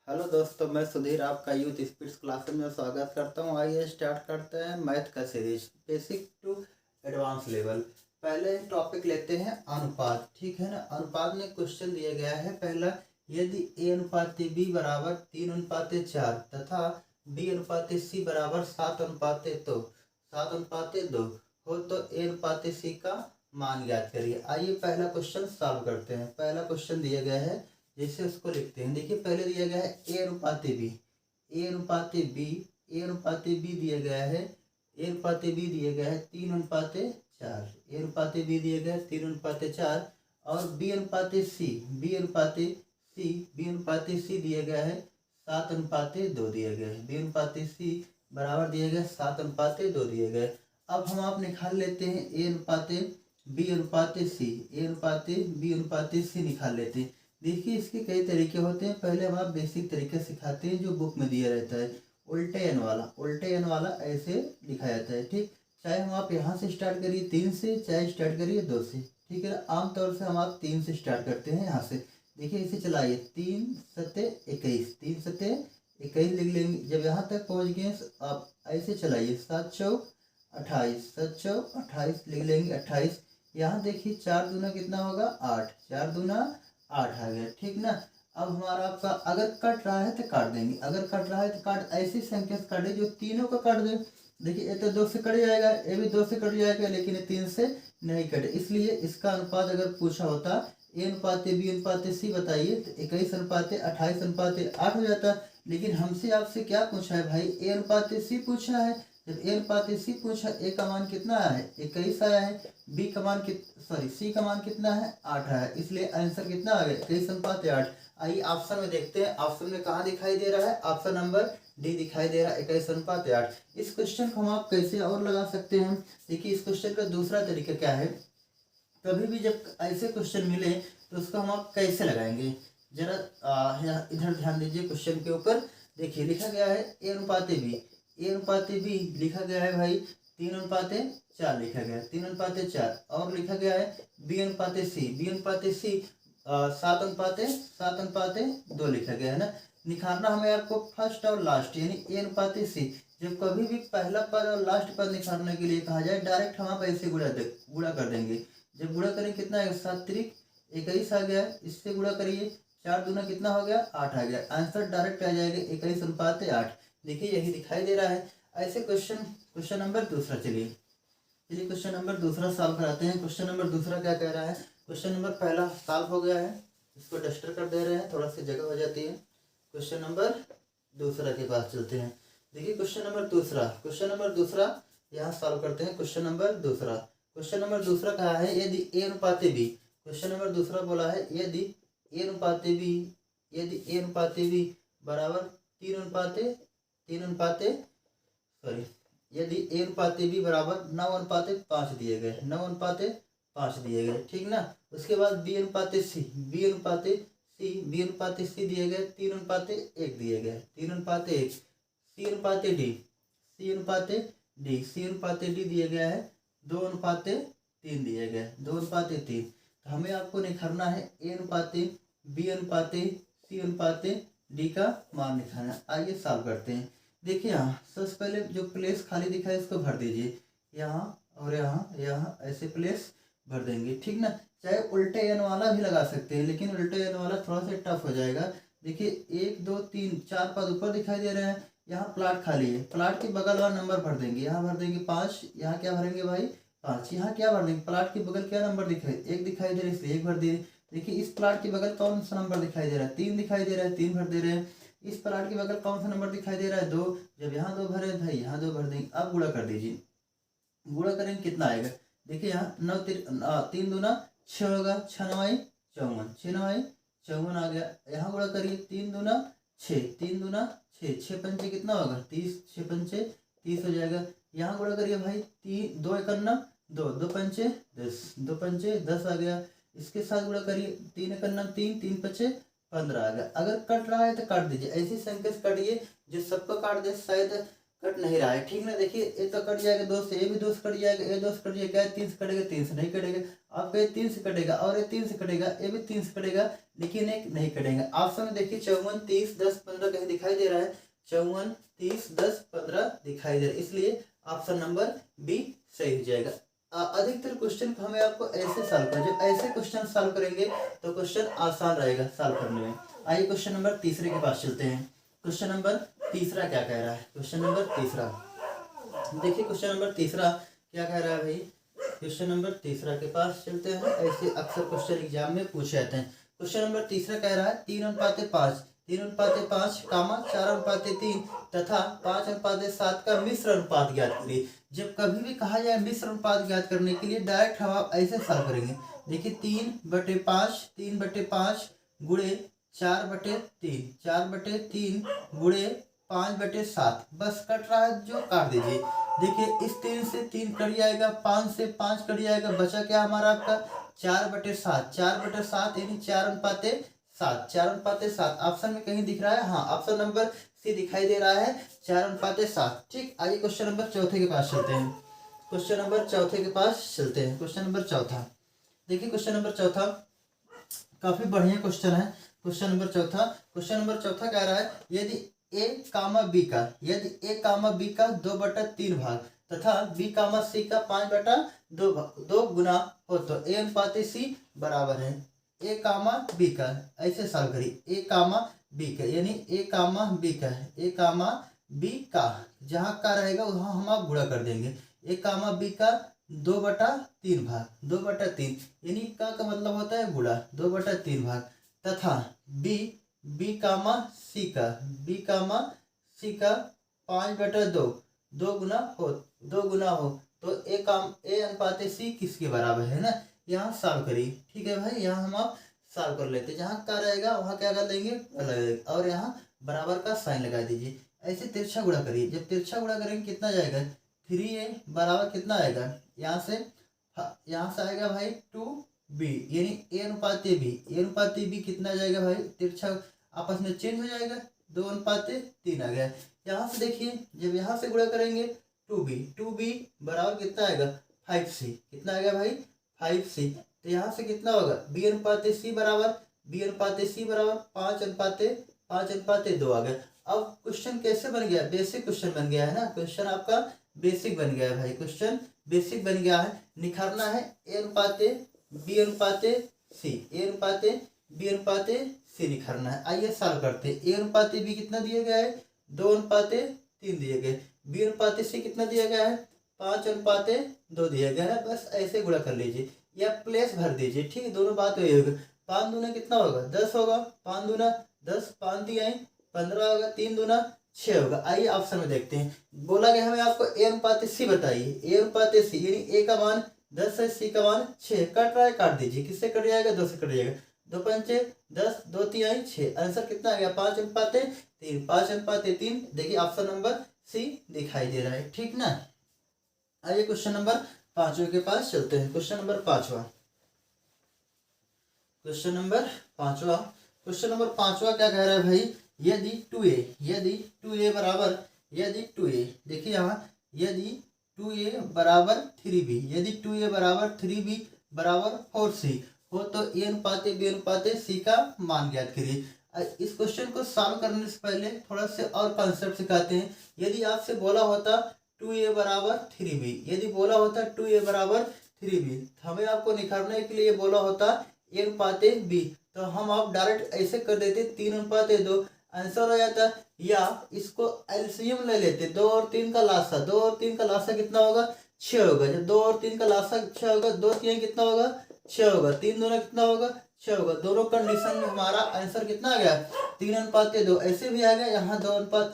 Hello दोस्तों, मैं सुधीर आपका यूथ स्पीड्स क्लास में स्वागत करता हूँ। आइए स्टार्ट करते हैं मैथ का series basic to advance level. पहले टॉपिक लेते हैं अनुपात। ठीक है ना। अनुपात में क्वेश्चन दिया गया है पहला, यदि a अनुपात b बराबर 3:4 तथा b अनुपात c बराबर 7:2 हो तो a अनुपात c का मान ज्ञात करिए। आइए पहला क्वेश्चन सॉल्व करते हैं। पहला क्वेश्चन दिया गया है, जैसे उसको लिखते हैं। देखिए पहले दिया गया है ए अनुपात बी, ए अनुपात बी, ए अनुपात बी दिया गया है, ए अनुपात बी दिया गया है 3:4, ए अनुपात बी दिया गया है 3:4 और बी अनुपात सी, बी अनुपात सी, बी अनुपात सी दिया गया है 7:2 दिया गया है, बी अनुपात सी बराबर दिया गया 7:2 दिया गया। अब हम आप निकाल लेते हैं ए अनुपात बी अनुपात सी, ए अनुपात बी अनुपात सी निकाल लेते हैं। देखिए इसके कई तरीके होते हैं। पहले हम आप बेसिक तरीके सिखाते हैं जो बुक में दिया रहता है, उल्टे एन वाला। उल्टे एन वाला ऐसे लिखा जाता है। ठीक, चाहे हम आप यहाँ से स्टार्ट करिए 3 से, चाहे स्टार्ट करिए 2 से। ठीक है, आमतौर से हम आप 3 से स्टार्ट करते हैं। यहाँ से देखिए इसे चलाइए, 3 सत्ते 21, 3 सत्ते 21 लिख लेंगे। जब यहाँ तक पहुँच गए आप ऐसे चलाइए, 7 चौक 28, 7 चौक 28 लिख लेंगे 28। यहाँ देखिए 4 दूना कितना होगा 8, 4 दूना 8 आ गया। ठीक ना। अब हमारा आपका अगर कट रहा है तो काट देंगे, अगर कट रहा है तो काट, ऐसी संख्या से काटे जो तीनों का काट दे। देखिए ये तो 2 से कट जाएगा, ये भी 2 से कट जाएगा, लेकिन ये 3 से नहीं कटे। इसलिए इसका अनुपात अगर पूछा होता ए अनुपात बी अनुपात सी बताइए तो 21:28:8 हो जाता। लेकिन हमसे आपसे क्या पूछा है भाई, ए अनुपात सी पूछा है। जब ए अनुपात सी पूछा, ए का मान कितना आया है 21 आया है, बी का मान सी का मान कितना है 8 है, इसलिए आंसर कितना आ गया 21:8। आइए ऑप्शन में देखते हैं, ऑप्शन में कहाँ दिखाई दे रहा है, ऑप्शन नंबर डी दिखाई दे रहा है 21:8। इस क्वेश्चन को हम आप कैसे और लगा सकते हैं। देखिए इस क्वेश्चन का दूसरा तरीका क्या है, कभी भी जब ऐसे क्वेश्चन मिले तो उसको हम आप कैसे लगाएंगे, जरा इधर ध्यान दीजिए क्वेश्चन के ऊपर। देखिए लिखा गया है ए अनुपात बी, ए अनुपात बी लिखा गया है भाई 3:4 लिखा गया है, 3:4 और लिखा गया है बी अनुपात सी, बी अनुपात सी 7:2 लिखा गया है ना। निकालना हमें आपको फर्स्ट और लास्ट यानी ए अनुपात सी। जब कभी भी पहला पद और लास्ट पद निकालने के लिए कहा जाए, डायरेक्ट हम आप ऐसे गुणा कर देंगे। जब गुणा करें कितना है 7 त्रिक 21 आ गया, इससे गुणा करिए 4 दूना कितना हो गया 8 आ गया, आंसर डायरेक्ट आ जाएगा 21:8। देखिए यही दिखाई दे रहा है। ऐसे क्वेश्चन नंबर दूसरा, चलिए क्वेश्चन नंबर दूसरा सॉल्व कराते हैं। क्वेश्चन नंबर दूसरा क्या कह रहा है, क्वेश्चन नंबर पहला सॉल्व हो गया है, इसको डस्टर कर दे रहे हैं, थोड़ा सी जगह हो जाती है। क्वेश्चन नंबर दूसरा के पास चलते हैं। देखिए क्वेश्चन नंबर दूसरा यहाँ सॉल्व करते हैं। क्वेश्चन नंबर दूसरा कहा है, यदि ए अनुपात बी, क्वेश्चन नंबर दूसरा बोला है यदि ए अनुपात बी बराबर 3 यदि ए अनुपात बी बराबर 9:5 दिए गए, 9:5 दिए गए। ठीक ना। उसके बाद बी अनुपात सी, बी अनुपात सी दिए गए 3:1 दिए गए, 3:1। सी अनुपात डी, सी अनुपात डी दिया गया है 2:3 दिए गए, 2:3। तो हमें आपको निकालना है ए अनुपात बी अनुपात सी अनुपात डी का मान निकालना है। आइए सॉल्व करते हैं। देखिए यहाँ सबसे पहले जो प्लेस खाली दिखा है इसको भर दीजिए, यहाँ और यहाँ ऐसे प्लेस भर देंगे। ठीक ना। चाहे उल्टे एन वाला भी लगा सकते हैं, लेकिन उल्टे एन वाला थोड़ा सा टफ हो जाएगा। देखिए 1 2 3 4 पद ऊपर दिखाई दे रहे हैं, यहाँ प्लाट खाली है, प्लाट के बगल वाला नंबर भर देंगे। यहाँ भर देंगे 5, यहाँ क्या भरेंगे भाई 5, यहाँ क्या भर देंगे, प्लाट के बगल क्या नंबर दिखाई 1 दिखाई दे रहा है इसलिए 1 भर दिए। देखिए इस प्लाट के बगल कौन सा नंबर दिखाई दे रहा है 3 दिखाई दे रहा है, 3 भर दे रहे हैं। इस प्लाट के बगल कौन सा नंबर दिखाई दे रहा है 2, जब यहाँ 2 भरे भाई यहाँ 2 भर देंगे। अब गुणा कर दीजिए, गुणा करेंगे कितना आएगा, देखिए यहाँ 3 दूना 6 होगा, 6 9 54, 6 9 54 आ गया। यहाँ गुणा करिए 3 दूना 6, 3 दूना 6, 6 पंचे कितना होगा 30, 6 पंचे 30 हो जाएगा। यहाँ गुणा करिए भाई 3 2 51 2, 2 पंचे 10, 2 पंचे 10 आ गया। इसके साथ गुणा करिए 3 51 3, 3 पंचे 15 आ गया। अगर कट रहा है तो काट दीजिए, ऐसी संख्या से काटिए जो सबको काट दे। शायद कट नहीं रहा है, ठीक ना। देखिए ये तो कट जाएगा 2 से, ये भी 2 से कट जाएगा, ये 2 से कट जाएगा, 3 से कटेगा, 3 से नहीं कटेगा। आपका ये 3 से कटेगा और ये 3 से कटेगा, ये भी 3 से कटेगा, लेकिन एक नहीं कटेगा। ऑप्शन में देखिए 54, 30, 10, 15 कहीं दिखाई दे रहा है। 54, 30, 10, 15 दिखाई दे रहा है, इसलिए ऑप्शन नंबर बी सही हो जाएगा। अधिकतर क्वेश्चन को हमें आपको ऐसे सॉल्व करना, जब ऐसे क्वेश्चन सॉल्व करेंगे तो क्वेश्चन आसान रहेगा सॉल्व करने में। आइए क्वेश्चन नंबर तीसरे के पास चलते हैं। क्वेश्चन नंबर तीसरा क्या कह रहा है? क्वेश्चन नंबर तीसरा देखिए, क्वेश्चन नंबर तीसरा क्या कह रहा है भाई? क्वेश्चन नंबर तीसरा के पास चलते हैं। ऐसे अक्सर क्वेश्चन एग्जाम में पूछे जाते हैं। क्वेश्चन नंबर तीसरा कह रहा है 3:5, 3:5, 4:3 तथा 5:7 का मिश्र अनुपात ज्ञात करिए। जब कभी भी कहा जाए मिश्र अनुपात ज्ञात करने के लिए डायरेक्ट हम आप ऐसे सॉल्व करेंगे। देखिए 3/5, 3/5 गुणे 4/3, 4/3 गुणे 5/7, बस कट रहा है जो काट दीजिए। देखिए इस 3 से 3 कट जाएगा, 5 से 5 कट जाएगा, बचा क्या हमारा आपका 4/7, 4/7 यानी 4:7, 4:7। ऑप्शन में कहीं दिख रहा है? हाँ, ऑप्शन नंबर सी दिखाई दे रहा है, 4:7। ठीक, आइए क्वेश्चन नंबर चौथे के पास चलते हैं। क्वेश्चन नंबर चौथे के पास चलते हैं। क्वेश्चन नंबर चौथा देखिए, क्वेश्चन नंबर चौथा काफी बढ़िया क्वेश्चन है। क्वेश्चन नंबर चौथा कह रहा है यदि ए कामा बी का 2/3 भाग तथा बी कामा सी का 5/2 गुना हो तो ए अनुपात सी बराबर है ए कामा बी का। ऐसे सॉल्व करिए, ए कामा बी का यानी ए कामा बी का है, ए कामा बी का जहाँ का रहेगा वहाँ हम आप गुणा कर देंगे। ए कामा बी का 2/3 भाग, 2/3 यानी का मतलब होता है गुणा, 2/3 भाग तथा बी कामा सी का 5/2 2 गुना हो तो ए अनुपात सी किसके बराबर है ना। यहाँ सॉल्व करिए, ठीक है भाई। यहाँ हम आप सॉल्व कर लेते हैं, जहाँ का रहेगा वहाँ क्या कर लेंगे लगेगा और यहाँ बराबर का साइन लगा दीजिए। ऐसे तिरछा गुणा करिए, जब तिरछा गुणा करेंगे कितना जाएगा 3a बराबर कितना आएगा यहाँ से आएगा भाई 2b यानी ए अनुपात बी कितना जाएगा भाई, तिरछा आपस में चेंज हो जाएगा, 2:3 आ गया। यहाँ से देखिए जब यहाँ से गुणा करेंगे 2b बराबर कितना आएगा 5c, कितना आएगा भाई 5c। तो यहाँ से कितना होगा b अनुपात c बराबर 5:2 आ गया। अब क्वेश्चन कैसे बन गया? बेसिक क्वेश्चन बन गया है ना, क्वेश्चन आपका बेसिक बन गया है भाई, क्वेश्चन बेसिक बन गया है। निखारना है ए अनुपात बी अनुपात सी निखारना है। आइए सॉल्व करते हैं। ए अनुपात बी कितना दिया गया है 2:3 दिया गया है, बी अनुपात सी कितना दिया गया है 5:2 दिया गया है। बस ऐसे गुणा कर लीजिए या प्लेस भर दीजिए, ठीक है। दोनों बात वही होगा, 5 दूना कितना होगा 10 होगा, 5 दूना 10, 5 दिया 15 होगा, 3 दूना 6 होगा। आइए ऑप्शन में देखते हैं। बोला गया हमें आपको ए अनुपात सी बताइए, ए अनुपात सी यानी ए का मान 10 है, सी का मान 6, कट रहा है काट दीजिए, किससे कट जाएगा 2 से कट जाएगा, 2×5 10, 2×3 6, आंसर कितना आ गया 5:3, 5:3। देखिए ऑप्शन नंबर सी दिखाई दे रहा है, ठीक ना। आइए क्वेश्चन नंबर 5वें के पास चलते हैं। क्वेश्चन नंबर 5वां क्या कह रहा है भाई? यदि 2a देखिए यहाँ यदि 2a बराबर 3b, यदि 2a बराबर 3b बराबर 4c हो तो ए अनुपात बी अनुपात सी का मान ज्ञात करिए। इस क्वेश्चन को सॉल्व करने से पहले थोड़ा से और कॉन्सेप्ट सिखाते हैं। यदि आपसे बोला होता 2a बराबर 3b, यदि बोला होता 2a बराबर 3b, हमें आपको निखारने के लिए बोला होता ए अनुपात बी, तो हम आप डायरेक्ट ऐसे कर देते 3:2 आंसर हो जाता। या इसको एलसीएम ले लेते, 2 और 3 का लासा, 2 और 3 का लासा कितना होगा 6 होगा। जब 2 और 3 का लासा 6 होगा, 2 3 कितना होगा 6 होगा, 3 दूना कितना होगा 6 होगा। दोनों कंडीशन में हमारा आंसर कितना आ गया 3:2। ऐसे भी आ गया यहाँ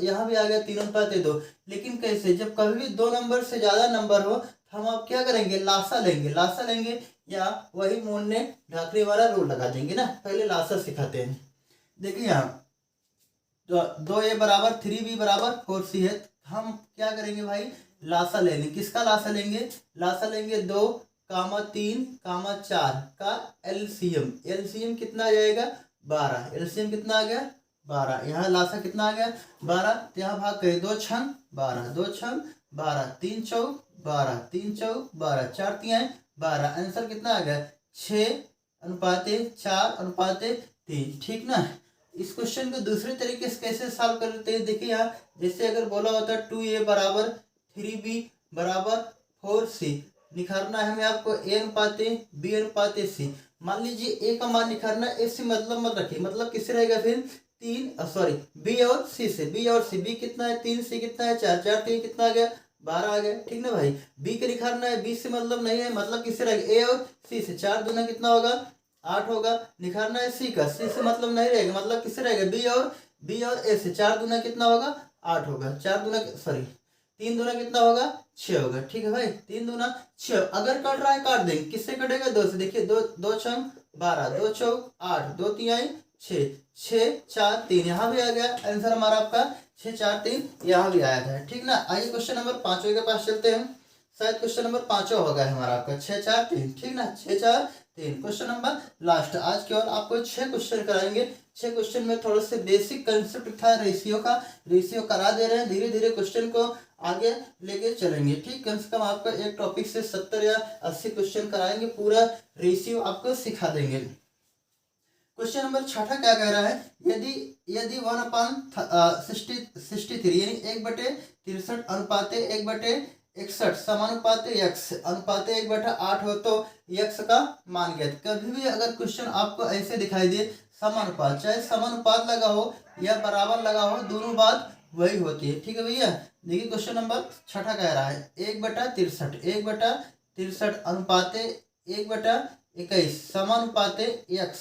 यहाँ भी आ गया 3:2। लेकिन कैसे? जब कभी भी 2 नंबर से ज्यादा नंबर हो हम आप क्या करेंगे लासा लेंगे या वही मोड़ने ढाकने वाला रूल लगा देंगे ना। पहले लासा सिखाते हैं। देखिए यहाँ 2a बराबर 3b बराबर 4c है, हम क्या करेंगे भाई लासा ले लेंगे। किसका लासा लेंगे? लासा लेंगे 2, 3, 4 का एलसीएम। एलसीएम कितना आ जाएगा 12, एलसीएम कितना आ गया 12। यहाँ लासा कितना आ गया 12, तो यहाँ भाग करें 2 छंग 12, 2 छंग 12, 3 चौक 12, 3 चौक 12, 4 तिहाई 12। आंसर कितना आ गया 6:4:3। ठीक ना। इस क्वेश्चन को दूसरे तरीके से कैसे सॉल्व करते हैं, देखिए यहाँ जैसे अगर बोला होता 2a बराबर 3b बराबर 4c, निखारना है हमें आपको a अनुपाते b अनुपाते c। मान लीजिए a का मान निखारना, a से मतलब मत रखिए, मतलब किससे रहेगा फिर b और c से, b और c, b कितना है 3, c कितना है 4, 4 3 कितना आ गया 12 आ गया। ठीक ना भाई। b का निखारना है, b से मतलब नहीं है, मतलब किससे रहेगा a और c से, 4 दूना कितना होगा 8 होगा। निखारना है c का, c से मतलब नहीं रहेगा, मतलब किससे रहेगा b और a से, 4 दूना कितना होगा 8 होगा, 3 दूना कितना होगा 6 होगा। ठीक है भाई, 3 दूना 6। अगर कट रहा है काट देंगे, किससे कटेगा 2 से। देखिए 2 छंग 12, 2 चौक 8, 2 तिहाई 6, 6 4 3 यहाँ भी आ गया आंसर हमारा आपका 6 4 3 यहाँ भी आया था। ठीक ना। आइए क्वेश्चन नंबर 5 के पास चलते हैं। शायद क्वेश्चन नंबर 5 होगा हमारा आपका 6 4 3। ठीक ना, 6 4 3 क्वेश्चन नंबर लास्ट। आज केवल आपको 6 क्वेश्चन कराएंगे। 6 क्वेश्चन में थोड़ा से बेसिक कंसेप्ट था रेशियो का, रेशियो करा दे रहे हैं, धीरे धीरे क्वेश्चन को आगे लेके चलेंगे। ठीक, कम से कम आपका एक टॉपिक से 70 या 80 क्वेश्चन कराएंगे, पूरा रेशियो आपको सिखा देंगे। क्वेश्चन नंबर 6 क्या कह रहा है, यदि 1/63 यानी 1/63 अनुपाते 1/61 समानुपाते x अनुपाते 1/8 हो तो x का मान ज्ञात। कभी भी अगर क्वेश्चन आपको ऐसे दिखाई दे समानुपात, चाहे समानुपात लगा हो या बराबर लगा हो, दोनों बात वही होती है। ठीक है भैया। देखिए क्वेश्चन नंबर 6 कह रहा है 1/63 अनुपाते 1/21 समानुपाते x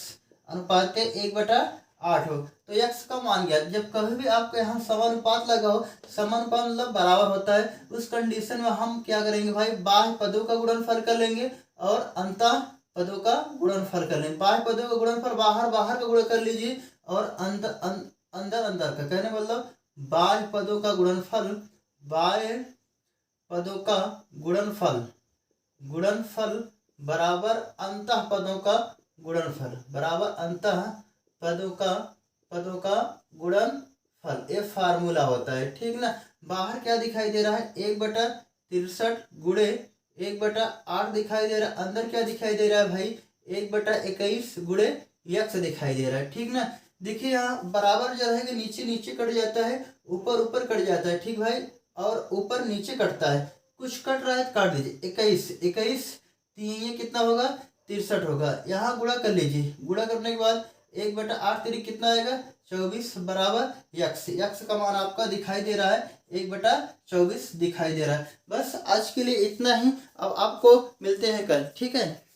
अनुपाते 1/8 हो तो x का मान ज्ञात। जब कभी भी आपको यहाँ समानुपात लगा हो, समानुपात मतलब बराबर होता है, उस कंडीशन में हम क्या करेंगे भाई, बाह्य पदों का गुणनफल कर लेंगे और अंतः पदों का गुणनफल कर लेंगे। बाह्य पदों का गुणनफल बाहर का गुणा कर लीजिए और अंदर का, कहने मतलब बाह्य पदों का गुणनफल, बाह्य पदों का गुणनफल बराबर अंतः पदों का गुणनफल, बराबर अंतः पदों का गुणनफल। ये फार्मूला होता है। ठीक ना। बाहर क्या दिखाई दे रहा है 1/63 गुणे 1/8 दिखाई दे रहा है, अंदर क्या दिखाई दे रहा है भाई 1/21 गुणे x दिखाई दे रहा है। ठीक ना। देखिए यहाँ बराबर जो है नीचे कट जाता है, ऊपर कट जाता है। ठीक भाई, और ऊपर नीचे कटता है, कुछ कट रहा है तो काट दीजिए। 21 ये कितना होगा 63 होगा। यहाँ गुणा कर लीजिए, गुणा करने के बाद 1/8 3 कितना आएगा 24 बराबर x का मान आपका दिखाई दे रहा है 1/24 दिखाई दे रहा है। बस आज के लिए इतना ही, अब आपको मिलते हैं कल। ठीक है।